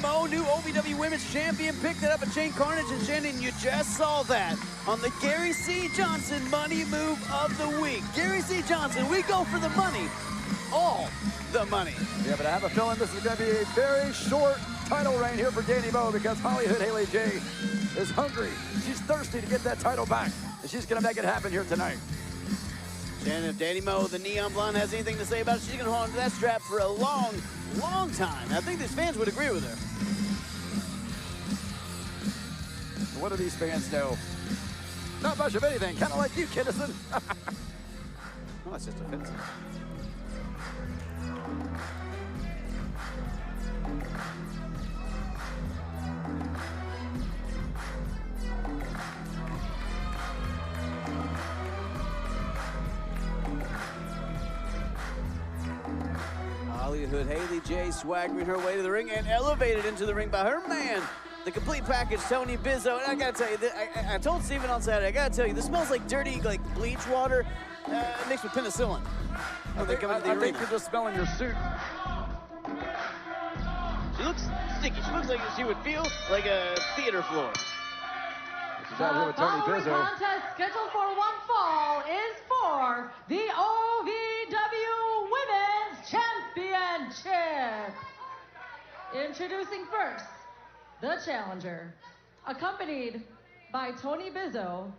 Mo, new OVW Women's Champion, picked it up at Chain Carnage, and Shannon, you just saw that on the Gary C. Johnson Money Move of the Week. Gary C. Johnson, we go for the money, all the money. Yeah, but I have a feeling this is going to be a very short title reign here for Dani Mo, because HollyHood HaleyJ is hungry. She's thirsty to get that title back, and she's going to make it happen here tonight. Shannon, if Dani Mo, the Neon Blonde, has anything to say about it, she's going to hold on to that strap for a long, long time. I think these fans would agree with her. What do these fans know? Not much of anything, kind of like you, Kinnison. Well, that's just offensive. HollyHood HaleyJ swaggering her way to the ring and elevated into the ring by her man, the complete package, Tony Bizzo. And I gotta tell you, I told Steven on Saturday, I gotta tell you, this smells like dirty, like bleach water mixed with penicillin. I think you're just smelling your suit. She looks sticky. She looks like she would feel like a theater floor. She's out here with Tony Bizzo. The Bizzo. contest scheduled for one fall is for the OVW Women's Championship. Introducing first, the challenger, accompanied by Tony Bizzo.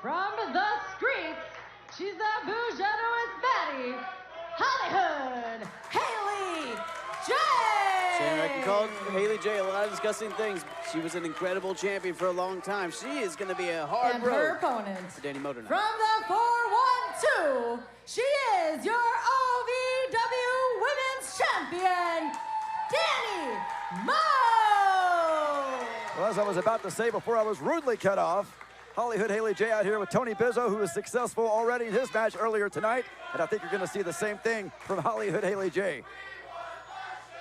From the streets, she's the bougie-generous baddie, HollyHood HaleyJ. Shannon, I can call HaleyJ a lot of disgusting things. She was an incredible champion for a long time. She is going to be a hard and road. Her opponent, for Dani Mo tonight. from the 412, she is your OVW Women's Champion, Dani Mo. Well, as I was about to say before I was rudely cut off, HollyHood HaleyJ out here with Tony Bizzo, who was successful already in his match earlier tonight. And I think you're going to see the same thing from HollyHood HaleyJ.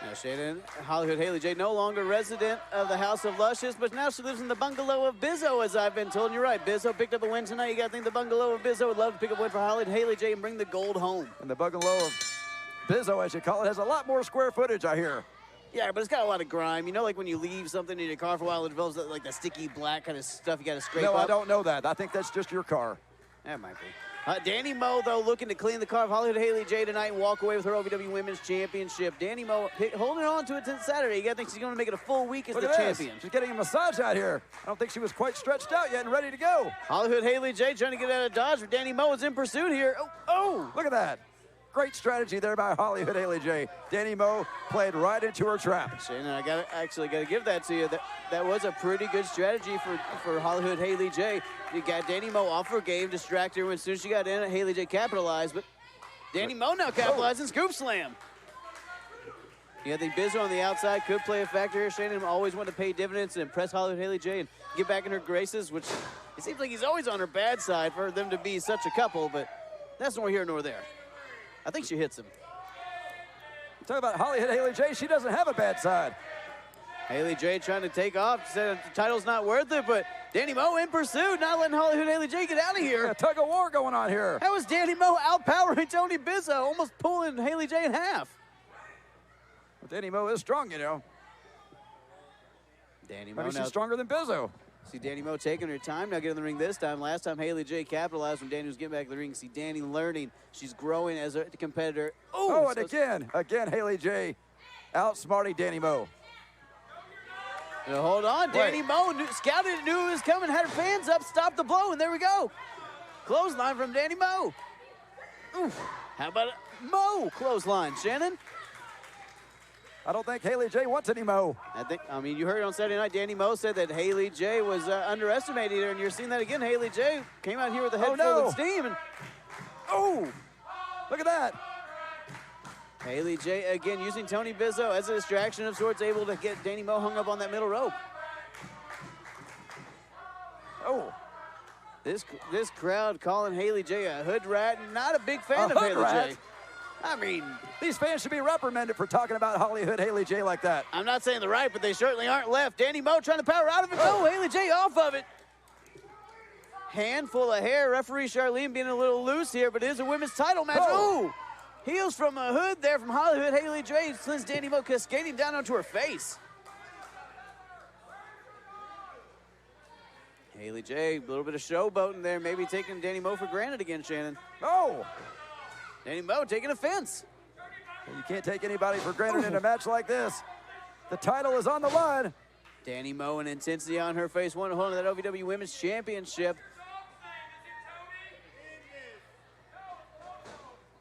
Now, Shannon, HollyHood HaleyJ, no longer resident of the House of Luscious, but now she lives in the bungalow of Bizzo, as I've been told. And you're right, Bizzo picked up a win tonight. You got to think the bungalow of Bizzo would love to pick up a win for HollyHood HaleyJ and bring the gold home. And the bungalow of Bizzo, as you call it, has a lot more square footage, I hear. Yeah, but it's got a lot of grime. You know, like when you leave something in your car for a while, it develops like that sticky black kind of stuff you got to scrape up. No, I don't know that. I think that's just your car. That might be. Dani Mo, though, looking to clean the car of HollyHood HaleyJ tonight and walk away with her OVW Women's Championship. Dani Mo holding on to it since Saturday. You got to think she's going to make it a full week as the champion. She's getting a massage out here. I don't think she was quite stretched out yet and ready to go. HollyHood HaleyJ trying to get out of dodge, but Dani Mo is in pursuit here. Oh! Look at that. Great strategy there by HollyHood HaleyJ. Dani Mo played right into her trap. Shannon, I actually got to give that to you. That was a pretty good strategy for HollyHood HaleyJ. You got Dani Mo off her game, distracted her. As soon as she got in, HaleyJ capitalized, but Dani Mo now capitalizing, scoop slam. Yeah, I think Bizzo on the outside could play a factor here. Shannon always wanted to pay dividends and impress HollyHood HaleyJ and get back in her graces, which it seems like he's always on her bad side for them to be such a couple, but that's nor here nor there. I think she hits him. Talk about HollyHood HaleyJ, she doesn't have a bad side. HaleyJ trying to take off, said the title's not worth it, but Dani Mo in pursuit, not letting HollyHood HaleyJ get out of here. A tug of war going on here. How is Dani Mo outpowering Tony Bizzo, almost pulling HaleyJ in half? Well, Dani Mo is strong, you know. Dani Mo Maybe she's stronger than Bizzo. See Dani Mo taking her time, now getting in the ring this time. Last time HaleyJ capitalized when Dani was getting back in the ring. See Dani learning, she's growing as a competitor. Oh, and again HaleyJ outsmarting Dani Mo. Now hold on, Dani Mo scouted it, knew it was coming, had her fans up, stopped the blow, and there we go. Clothesline from Dani Mo. Oof. How about a Mo clothesline, Shannon? I don't think HaleyJ wants any Mo. I mean, you heard on Saturday night, Dani Mo said that HaleyJ was underestimating her, and you're seeing that again. HaleyJ came out here with a head full of steam, and look at that. HaleyJ, again, using Tony Bizzo as a distraction of sorts, able to get Dani Mo hung up on that middle rope. Oh. This crowd calling HaleyJ a hood rat, and not a big fan of HaleyJ. I mean, these fans should be reprimanded for talking about HollyHood HaleyJ like that. I'm not saying they're right, but they certainly aren't left. Dani Mo trying to power out of it. Oh, HaleyJ off of it. Handful of hair. Referee Charlene being a little loose here, but it is a women's title match. Oh, heels from a hood there from HollyHood HaleyJ. Sends Dani Mo cascading down onto her face. HaleyJ, a little bit of showboating there, maybe taking Dani Moe for granted again, Shannon. Oh! Dani Moe taking offense. You can't take anybody for granted in a match like this. The title is on the line. Dani Moe, an intensity on her face, holding that OVW Women's Championship.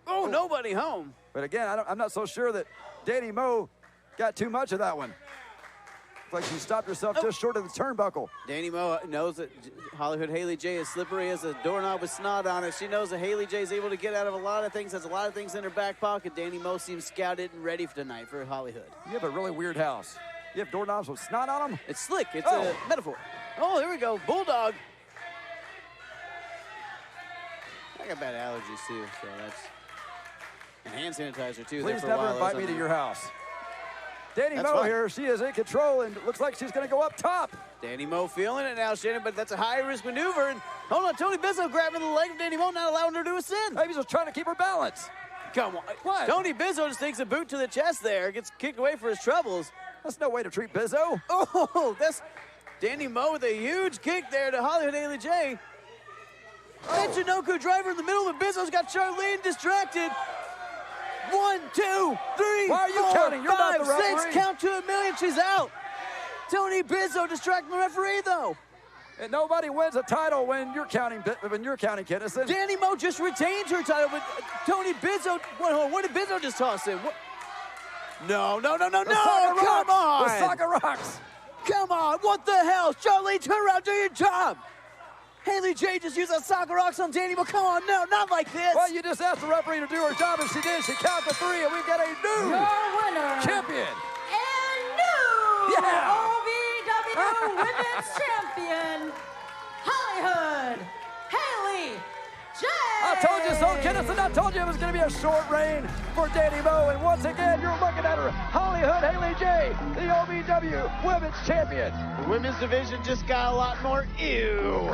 Oh, nobody home. But again, I'm not so sure that Dani Moe got too much of that one. It's like she stopped herself just short of the turnbuckle. Dani Moe knows that HollyHood HaleyJ is slippery as a doorknob with snot on it. She knows that HaleyJ is able to get out of a lot of things, has a lot of things in her back pocket. Dani Moe seems scouted and ready for tonight for HollyHood. You have a really weird house. You have doorknobs with snot on them? It's slick. It's a metaphor. Oh, here we go. Bulldog. I got bad allergies, too, so that's... And hand sanitizer, too. Please never invite me to your house. Dani Moe here, she is in control, and it looks like she's going to go up top. Dani Moe feeling it now, Shannon, but that's a high-risk maneuver. And hold on, Tony Bizzo grabbing the leg of Dani Moe, not allowing her to ascend. Maybe just trying to keep her balance. Come on. What? Tony Bizzo just takes a boot to the chest there, gets kicked away for his troubles. That's no way to treat Bizzo. Oh, that's Dani Moe with a huge kick there to HollyHood HaleyJ. Michinoku driver in the middle, but Bizzo's got Charlene distracted. 1, 2, 3, Why are you 4, counting? You're 5, not the referee. 6, count to a million, she's out. Tony Bizzo distracting the referee, though. And nobody wins a title when you're counting, Kinnison. Dani Moe just retained her title, but Tony Bizzo, what did Bizzo just toss in? What? No, come on. The Soccer Rocks. Come on, what the hell? Charlie, turn around, do your job. HaleyJ just used a Soccer Rocks on Dani Moe. Come on, no, not like this. Well, you just asked the referee to do her job, and she did. She counted to 3, and we've got a new winner champion. And new OVW Women's Champion, HollyHood HaleyJ. I told you so, Kinnison. I told you it was going to be a short reign for Dani Moe. And once again, you're looking at her, HollyHood HaleyJ, the OVW Women's Champion. The women's division just got a lot more ew.